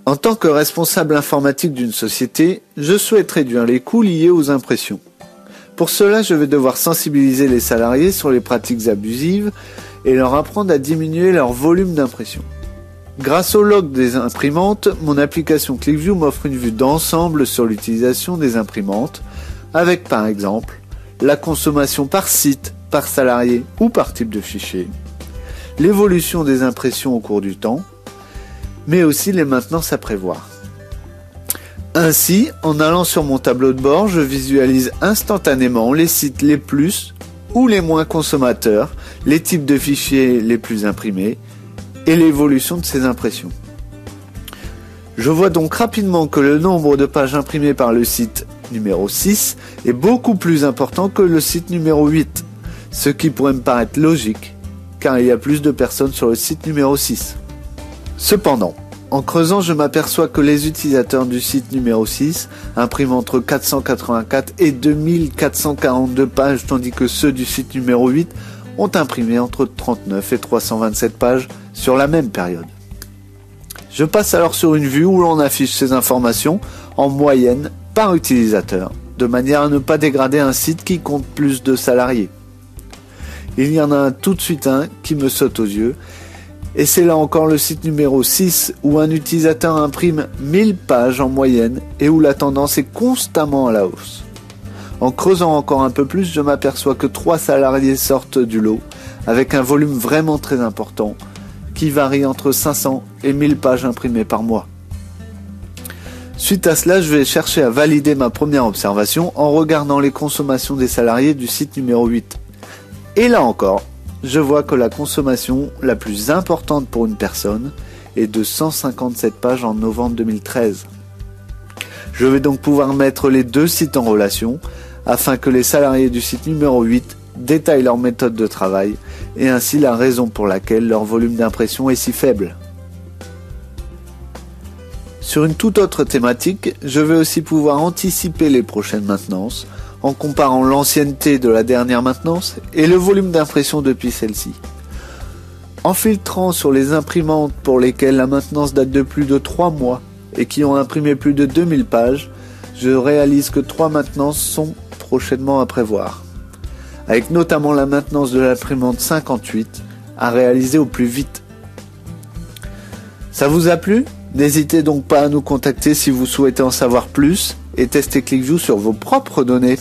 En tant que responsable informatique d'une société, je souhaite réduire les coûts liés aux impressions. Pour cela, je vais devoir sensibiliser les salariés sur les pratiques abusives et leur apprendre à diminuer leur volume d'impression. Grâce au log des imprimantes, mon application ClickView m'offre une vue d'ensemble sur l'utilisation des imprimantes, avec par exemple la consommation par site, par salarié ou par type de fichier, l'évolution des impressions au cours du temps, mais aussi les maintenances à prévoir. Ainsi, en allant sur mon tableau de bord, je visualise instantanément les sites les plus ou les moins consommateurs, les types de fichiers les plus imprimés et l'évolution de ces impressions. Je vois donc rapidement que le nombre de pages imprimées par le site numéro 6 est beaucoup plus important que le site numéro 8, ce qui pourrait me paraître logique, car il y a plus de personnes sur le site numéro 6. Cependant, en creusant, je m'aperçois que les utilisateurs du site numéro 6 impriment entre 484 et 2442 pages, tandis que ceux du site numéro 8 ont imprimé entre 39 et 327 pages sur la même période. Je passe alors sur une vue où l'on affiche ces informations en moyenne par utilisateur, de manière à ne pas dégrader un site qui compte plus de salariés. Il y en a tout de suite un qui me saute aux yeux, et c'est là encore le site numéro 6 où un utilisateur imprime 1000 pages en moyenne et où la tendance est constamment à la hausse. En creusant encore un peu plus, je m'aperçois que 3 salariés sortent du lot avec un volume vraiment très important qui varie entre 500 et 1000 pages imprimées par mois. Suite à cela, je vais chercher à valider ma première observation en regardant les consommations des salariés du site numéro 8. Et là encore, je vois que la consommation la plus importante pour une personne est de 157 pages en novembre 2013. Je vais donc pouvoir mettre les deux sites en relation afin que les salariés du site numéro 8 détaillent leur méthode de travail et ainsi la raison pour laquelle leur volume d'impression est si faible. Sur une toute autre thématique, je vais aussi pouvoir anticiper les prochaines maintenances en comparant l'ancienneté de la dernière maintenance et le volume d'impression depuis celle-ci. En filtrant sur les imprimantes pour lesquelles la maintenance date de plus de 3 mois et qui ont imprimé plus de 2000 pages, je réalise que 3 maintenances sont prochainement à prévoir, avec notamment la maintenance de l'imprimante 58 à réaliser au plus vite. Ça vous a plu ? N'hésitez donc pas à nous contacter si vous souhaitez en savoir plus et tester ClickView sur vos propres données.